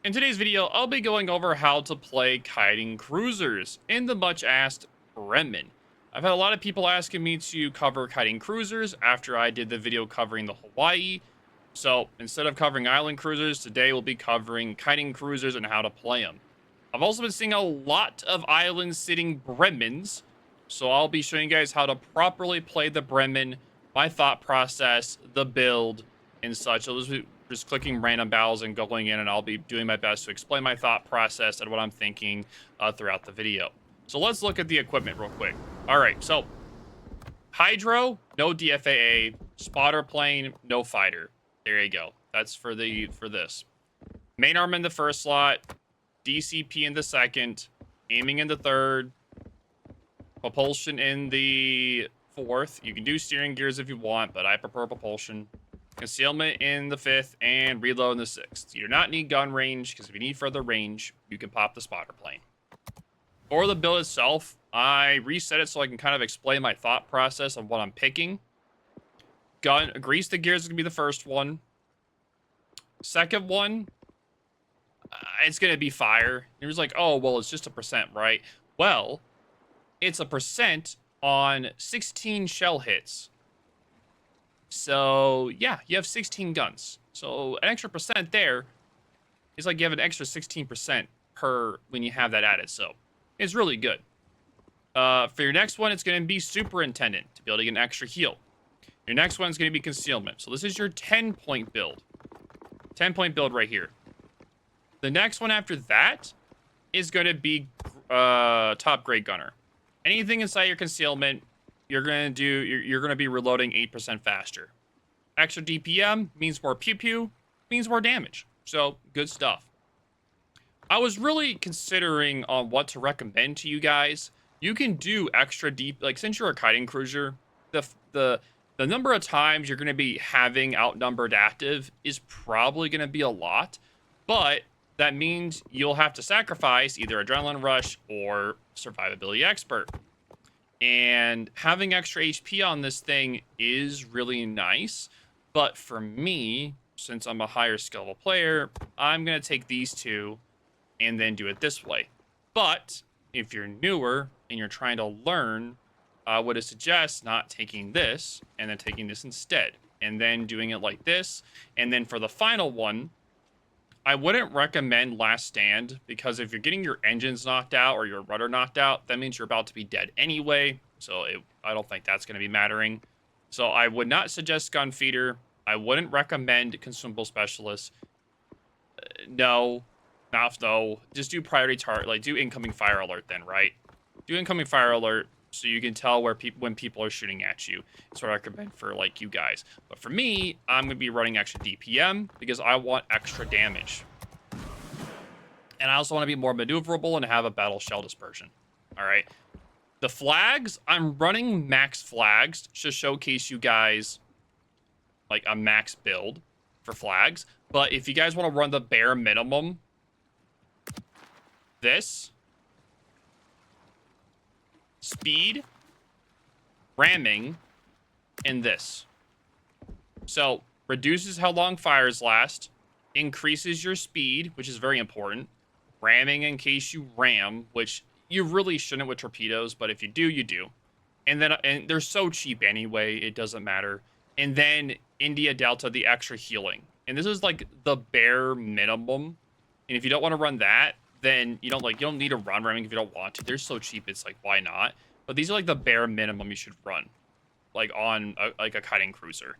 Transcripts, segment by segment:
In today's video, I'll be going over how to play kiting cruisers in the much asked Bremen. I've had a lot of people asking me to cover kiting cruisers after I did the video covering the Hawaii. So instead of covering island cruisers, today we'll be covering kiting cruisers and how to play them. I've also been seeing a lot of island sitting bremens, so I'll be showing you guys how to properly play the Bremen, my thought process, the build, and such. So just clicking random battles and going in, and I'll be doing my best to explain my thought process and what I'm thinking throughout the video. So let's look at the equipment real quick. All right, so hydro, no DFAA, spotter plane, no fighter. There you go. That's for this. Main arm in the first slot, DCP in the second, aiming in the third, propulsion in the fourth. You can do steering gears if you want, but I prefer propulsion. Concealment in the fifth, and reload in the sixth. You do not need gun range, because if you need further range, you can pop the spotter plane. For the build itself, I reset it so I can kind of explain my thought process on what I'm picking. Grease the gears is going to be the first one. Second one, it's going to be fire. You're just like, oh, well, it's just a percent, right? Well, it's a percent on 16 shell hits. So, yeah, you have 16 guns. So, an extra percent there is like you have an extra 16% per when you have that added. So, it's really good. For your next one, it's going to be Superintendent to be able to get an extra heal. Your next one is going to be Concealment. So, this is your 10-point build. 10-point build right here. The next one after that is going to be Top Grade Gunner. Anything inside your Concealment, you're going to be reloading 8% faster. Extra DPM means more pew pew, means more damage. So, good stuff. I was really considering on what to recommend to you guys. You can do extra deep, like since you're a kiting cruiser, the number of times you're going to be having outnumbered active is probably going to be a lot, but that means you'll have to sacrifice either Adrenaline Rush or Survivability Expert. And having extra HP on this thing is really nice. But for me, since I'm a higher skill player, I'm going to take these two and then do it this way. But if you're newer and you're trying to learn, I would suggest not taking this and then taking this instead. And then doing it like this. And then for the final one, I wouldn't recommend Last Stand, because if you're getting your engines knocked out or your rudder knocked out, that means you're about to be dead anyway. So I don't think that's going to be mattering. So I would not suggest Gun Feeder. I wouldn't recommend Consumable Specialist. No. Just do Priority Target. Like, do Incoming Fire Alert then, right? Do Incoming Fire Alert so you can tell when people are shooting at you. That's what I recommend for, like, you guys. But for me, I'm going to be running extra DPM because I want extra damage. And I also want to be more maneuverable and have a battle shell dispersion. All right. The flags, I'm running max flags to showcase you guys, like, a max build for flags. But if you guys want to run the bare minimum, this, speed, ramming, and this. So, reduces how long fires last, increases your speed, which is very important, ramming in case you ram, which you really shouldn't with torpedoes, but if you do, you do. And they're so cheap anyway, it doesn't matter. And then India Delta, the extra healing. And this is like the bare minimum. And if you don't want to run that, then you don't need to run ramming if you don't want to. They're so cheap, it's like, why not? But these are like the bare minimum you should run, like on a kiting cruiser.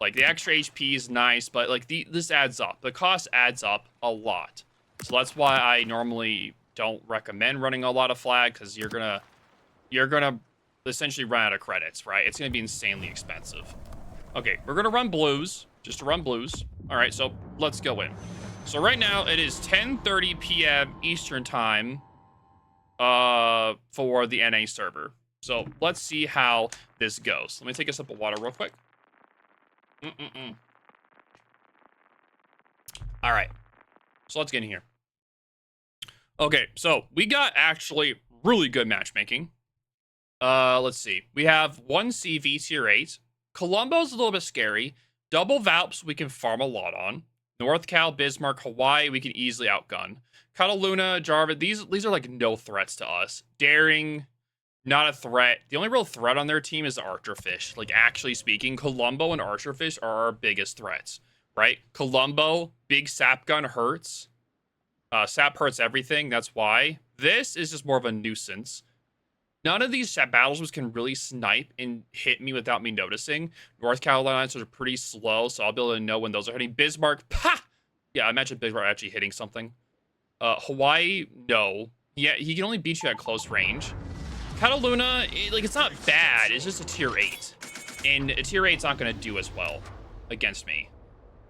Like, the extra HP is nice, but like this adds up. The cost adds up a lot. So that's why I normally don't recommend running a lot of flag, because you're gonna essentially run out of credits, right? It's gonna be insanely expensive. Okay, we're gonna run blues, just to run blues. All right, so let's go in. So right now it is 10:30 p.m. Eastern time for the NA server. So let's see how this goes. Let me take a sip of water real quick. All right, so let's get in here. Okay, so we got actually really good matchmaking. Let's see. We have 1C V tier 8. Columbo's a little bit scary. Double Valps we can farm a lot on. North Cal, Bismarck, Hawaii, we can easily outgun. Cataluna, Jarvis, these are like no threats to us. Daring, not a threat. The only real threat on their team is the Archerfish. Like, actually speaking, Colombo and Archerfish are our biggest threats, right? Colombo, big sap gun hurts. Sap hurts everything, that's why. This is just more of a nuisance. None of these battleships can really snipe and hit me without me noticing. North Carolina are pretty slow, so I'll be able to know when those are hitting. Bismarck, pa! Yeah, I imagine Bismarck actually hitting something. Hawaii, no. Yeah, he can only beat you at close range. Cataluna, it's not bad. It's just a tier 8. And a tier 8's not going to do as well against me.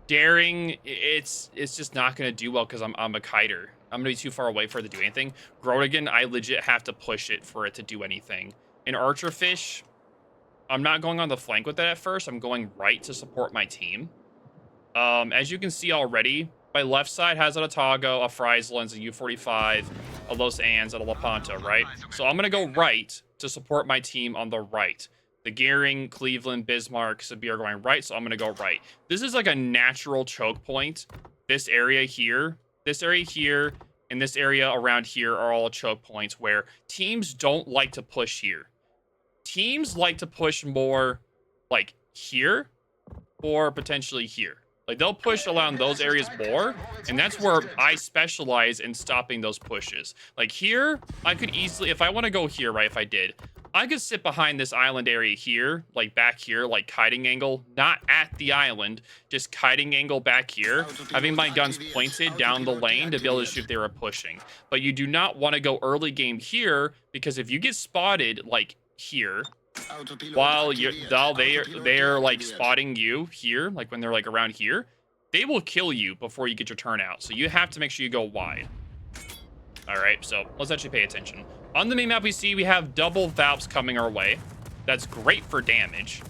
Daring, it's just not going to do well because I'm a kiter. I'm going to be too far away for it to do anything. Groningen, I legit have to push it for it to do anything. In Archerfish, I'm not going on the flank with it at first. I'm going right to support my team. As you can see already, my left side has an Otago, a Frieslands, a U-45, a Los Anns, and a Lepanto, right? So I'm going to go right to support my team on the right. The Gearing, Cleveland, Bismarck, Sabir are going right, so I'm going to go right. This is like a natural choke point. This area here, and this area around here are all choke points where teams don't like to push here. Teams like to push more like here or potentially here. Like, they'll push around those areas more, and that's where I specialize in stopping those pushes. Like, here, I could easily, if I want to go here, right, if I did, I could sit behind this island area here, like back here, like kiting angle, not at the island, just kiting angle back here, having my guns pointed down the lane to be able to shoot if they were pushing. But you do not want to go early game here, because if you get spotted, like here, while they're like spotting you here, like when they're like around here, they will kill you before you get your turn out. So you have to make sure you go wide. All right, so let's actually pay attention. On the map, we see we have double Valps coming our way. That's great for damage.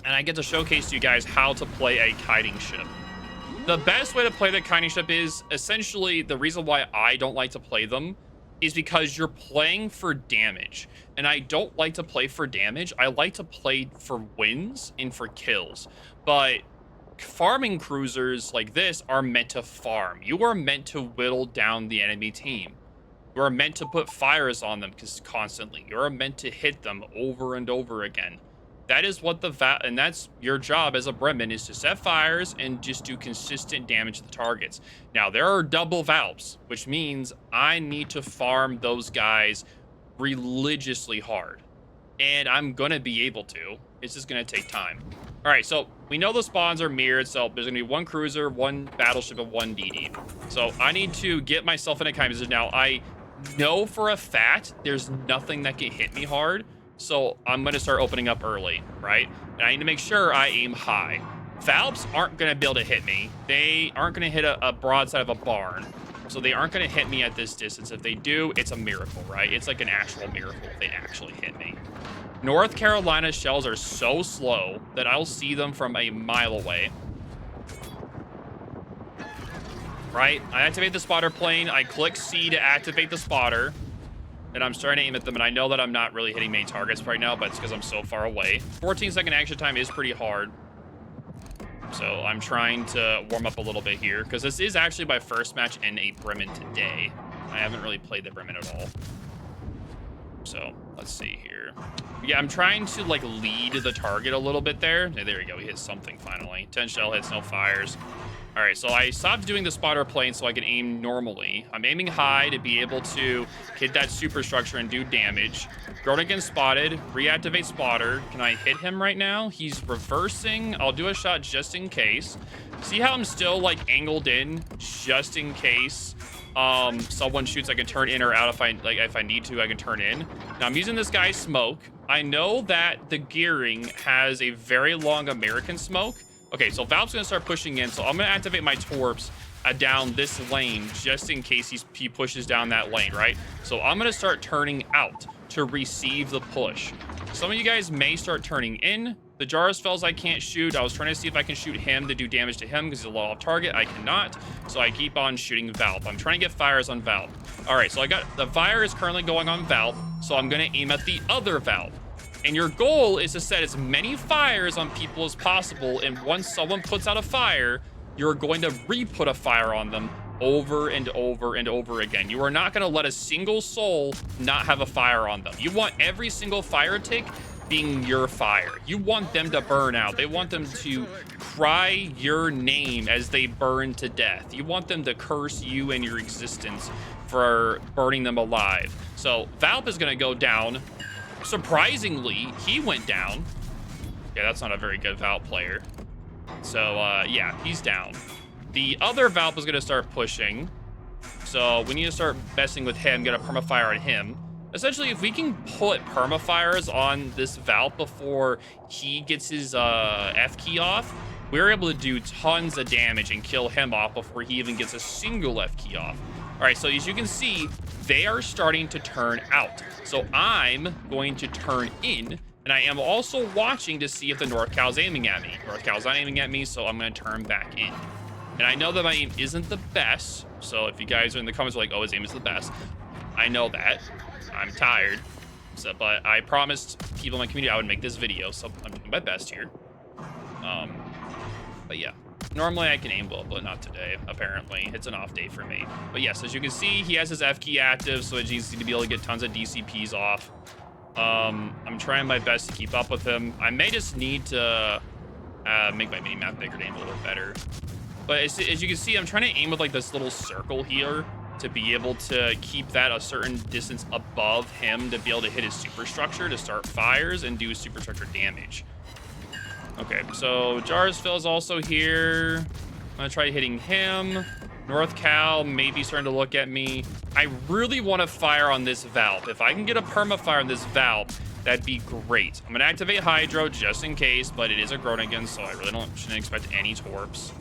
And I get to showcase to you guys how to play a kiting ship. The best way to play the kiting ship is essentially the reason why I don't like to play them is because you're playing for damage. And I don't like to play for damage. I like to play for wins and for kills. But farming cruisers like this are meant to farm. You are meant to whittle down the enemy team. You are meant to put fires on them constantly. You are meant to hit them over and over again. That is what and that's your job as a Bremen, is to set fires and just do consistent damage to the targets. Now, there are double Valps, which means I need to farm those guys religiously hard. And I'm going to be able to. It's just going to take time. All right, so we know the spawns are mirrored, so there's going to be one cruiser, one battleship, and one DD. So I need to get myself in a kind of position. Now, I know for a fact there's nothing that can hit me hard, so I'm going to start opening up early, right? And I need to make sure I aim high. Valps aren't going to be able to hit me. They aren't going to hit a broadside of a barn, so they aren't going to hit me at this distance. If they do, it's a miracle, right? It's like an actual miracle if they actually hit me. North Carolina shells are so slow that I'll see them from a mile away. Right? I activate the spotter plane. I click C to activate the spotter. And I'm starting to aim at them, and I know that I'm not really hitting main targets right now, but it's because I'm so far away. 14-second action time is pretty hard. So I'm trying to warm up a little bit here, because this is actually my first match in a Bremen today. I haven't really played the Bremen at all. So let's see here. Yeah, I'm trying to like lead the target a little bit there. Yeah, there we go. We hit something finally. 10 shell hits, no fires. All right, so I stopped doing the spotter plane so I can aim normally. I'm aiming high to be able to hit that superstructure and do damage. Groningen spotted. Reactivate spotter. Can I hit him right now? He's reversing. I'll do a shot just in case. See how I'm still like angled in just in case someone shoots. I can turn in or out if I need to. I can turn in. Now I'm using this guy's smoke. I know that the Gearing has a very long American smoke. Okay, so Valve's gonna start pushing in, so I'm gonna activate my torps down this lane just in case he pushes down that lane, right? So I'm gonna start turning out to receive the push. Some of you guys may start turning in. The Jarosfels I can't shoot. I was trying to see if I can shoot him to do damage to him because he's a low off target. I cannot, so I keep on shooting Valve. I'm trying to get fires on Valve. All right, so I got the fire is currently going on Valve, so I'm gonna aim at the other Valve. And your goal is to set as many fires on people as possible, and once someone puts out a fire, you're going to re-put a fire on them over and over and over again. You are not going to let a single soul not have a fire on them. You want every single fire tick being your fire. You want them to burn out. They want them to cry your name as they burn to death. You want them to curse you and your existence for burning them alive. So Valp is going to go down. Surprisingly, he went down. Yeah, that's not a very good Valp player. So, yeah, he's down. The other Valp is going to start pushing. So we need to start messing with him, get a permafire on him. Essentially, if we can put permafires on this Valp before he gets his F key off, we're able to do tons of damage and kill him off before he even gets a single F key off. All right, so as you can see, they are starting to turn out. So I'm going to turn in, and I am also watching to see if the North Cow's aiming at me. North Cow's not aiming at me, so I'm going to turn back in. And I know that my aim isn't the best, so if you guys are in the comments like, oh, his aim is the best, I know that. I'm tired, so, but I promised people in my community I would make this video, so I'm doing my best here. But yeah, normally I can aim well, but not today, apparently. It's an off day for me. But yes, as you can see, he has his F key active, so it's easy to be able to get tons of DCPs off. I'm trying my best to keep up with him. I may just need to make my mini-map bigger to aim a little bit better. But as you can see, I'm trying to aim with like this little circle here to be able to keep that a certain distance above him to be able to hit his superstructure to start fires and do superstructure damage. Okay, so Jarsville is also here. I'm gonna try hitting him. North Cal maybe starting to look at me. I really want to fire on this Valp. If I can get a permafire on this Valp, that'd be great. I'm gonna activate Hydro just in case, but it is a Groningen, so I really shouldn't expect any torps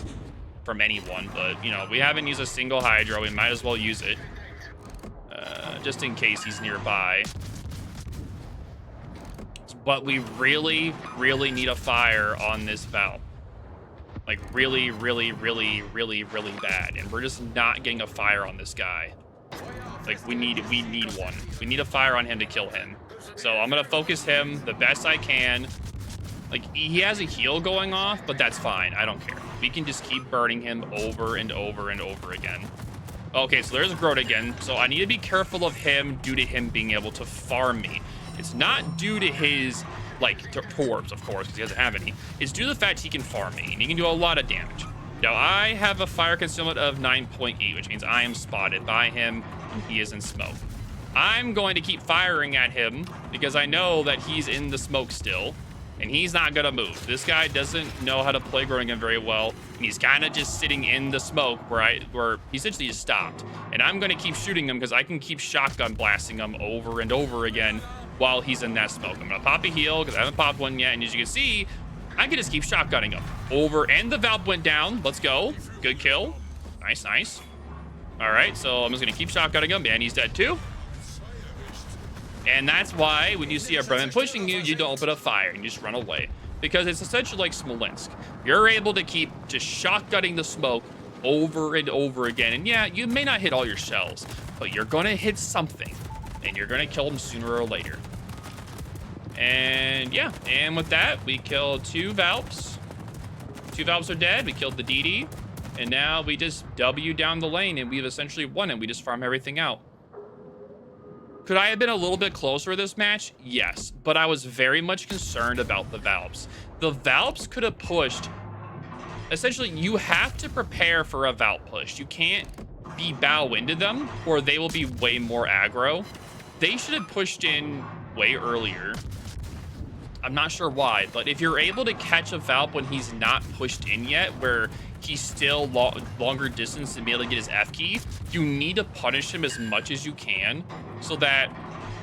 from anyone. But you know, we haven't used a single Hydro. We might as well use it just in case he's nearby. But we really, really need a fire on this Valp. Like really, really, really, really, really bad. And we're just not getting a fire on this guy. Like we need one. We need a fire on him to kill him. So I'm gonna focus him the best I can. Like he has a heal going off, but that's fine. I don't care. We can just keep burning him over and over and over again. Okay, so there's a Growth again. So I need to be careful of him due to him being able to farm me. It's not due to his, like, torps, of course, because he doesn't have any. It's due to the fact he can farm me, and he can do a lot of damage. Now, I have a fire concealment of 9.8, which means I am spotted by him, and he is in smoke. I'm going to keep firing at him, because I know that he's in the smoke still, and he's not going to move. This guy doesn't know how to play Groningen very well, and he's kind of just sitting in the smoke where he essentially just stopped. And I'm going to keep shooting him, because I can keep shotgun blasting him over and over again while he's in that smoke. I'm gonna pop a heal because I haven't popped one yet, and as you can see, I can just keep shotgunning him over, and the Valp went down. Let's go. Good kill. Nice, nice. All right, so I'm just gonna keep shotgunning him, and he's dead too. And that's why when you see a Bremen pushing you, you don't open a fire and you just run away, because it's essentially like Smolensk. You're able to keep just shotgunning the smoke over and over again, and yeah, you may not hit all your shells, but you're gonna hit something, and you're gonna kill them sooner or later. And yeah, and with that, we killed 2 Valps. 2 Valps are dead. We killed the DD, and now we just W down the lane, and we've essentially won, and we just farm everything out. Could I have been a little bit closer this match? Yes, but I was very much concerned about the Valps. The Valps could have pushed. Essentially, you have to prepare for a Valp push. You can't be bow into them, or they will be way more aggro. They should have pushed in way earlier. I'm not sure why, but if you're able to catch a Valp when he's not pushed in yet, where he's still longer distance to be able to get his F key, you need to punish him as much as you can so that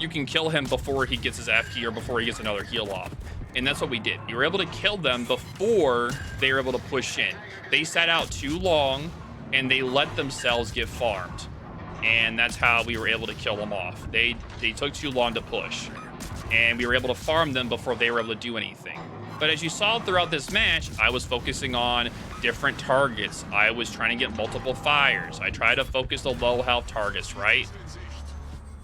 you can kill him before he gets his F key or before he gets another heal off. And that's what we did. You were able to kill them before they were able to push in. They sat out too long and they let themselves get farmed. And that's how we were able to kill them off. They took too long to push, and we were able to farm them before they were able to do anything. But as you saw throughout this match, I was focusing on different targets. I was trying to get multiple fires. I tried to focus the low health targets, right?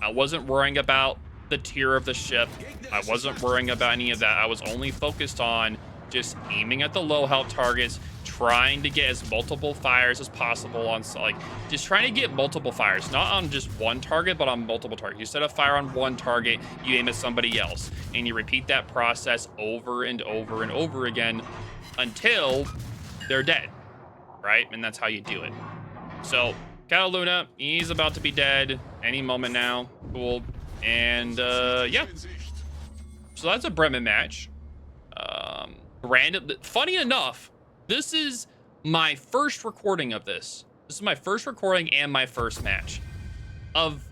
I wasn't worrying about the tier of the ship. I wasn't worrying about any of that. I was only focused on just aiming at the low health targets, trying to get as multiple fires as possible on, like, just trying to get multiple fires, not on just one target, but on multiple targets. You set a fire on one target, you aim at somebody else, and you repeat that process over and over and over again until they're dead, right? And that's how you do it. So Cataluna, he's about to be dead any moment now. Cool. And yeah, so that's a Bremen match. Random. Funny enough, this is my first recording of this. This is my first recording and my first match of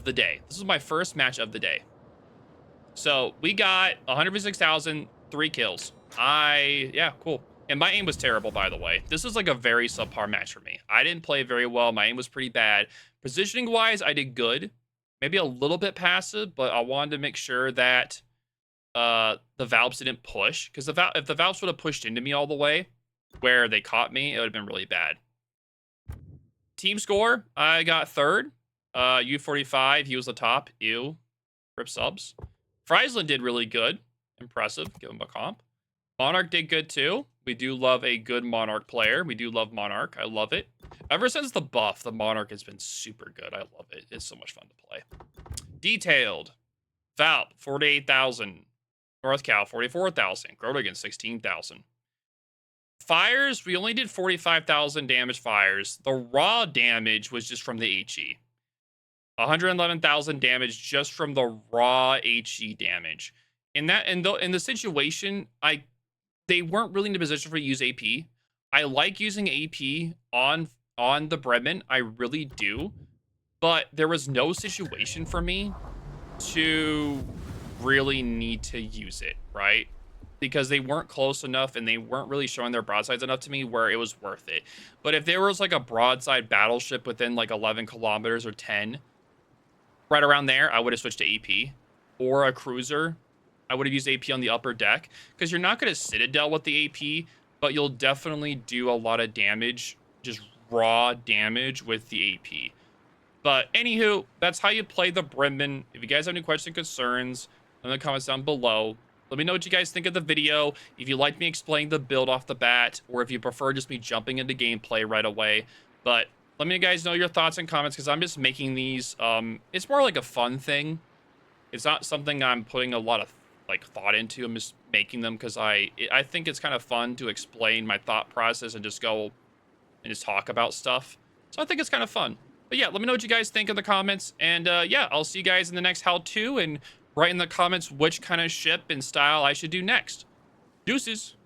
the day. This is my first match of the day. So we got 106,000, 3 kills. Yeah, cool. And my aim was terrible, by the way. This is like a very subpar match for me. I didn't play very well. My aim was pretty bad. Positioning wise, I did good. Maybe a little bit passive, but I wanted to make sure that the Valves didn't push. Because if the Valves would have pushed into me all the way where they caught me, it would have been really bad. Team score, I got 3rd. U45, he was the top. Ew. Rip subs. Friesland did really good. Impressive. Give him a comp. Monarch did good too. We do love a good Monarch player. We do love Monarch. I love it. Ever since the buff, the Monarch has been super good. I love it. It's so much fun to play. Detailed. Valp, 48,000. North Cal, 44,000. Groningen, 16,000. Fires, we only did 45,000 damage fires. The raw damage was just from the HE. 111,000 damage just from the raw HE damage. In the situation, they weren't really in a position for you to use AP. I like using AP on the Bremen. I really do. But there was no situation for me to really need to use it, right? Because they weren't close enough and they weren't really showing their broadsides enough to me where it was worth it. But if there was like a broadside battleship within like 11 kilometers or 10, right around there, I would have switched to AP. Or a cruiser, I would have used AP on the upper deck. Because you're not going to Citadel with the AP, but you'll definitely do a lot of damage, just raw damage with the AP. But anywho, that's how you play the Bremen. If you guys have any questions and concerns, in the comments down below. Let me know what you guys think of the video. If you like me explaining the build off the bat, or if you prefer just me jumping into gameplay right away. But let me guys know your thoughts and comments, because I'm just making these. It's more like a fun thing. It's not something I'm putting a lot of like thought into. I'm just making them because I think it's kind of fun to explain my thought process and just go and just talk about stuff. So I think it's kind of fun. But yeah, let me know what you guys think in the comments. And yeah, I'll see you guys in the next how-to, and write in the comments which kind of ship and style I should do next. Deuces.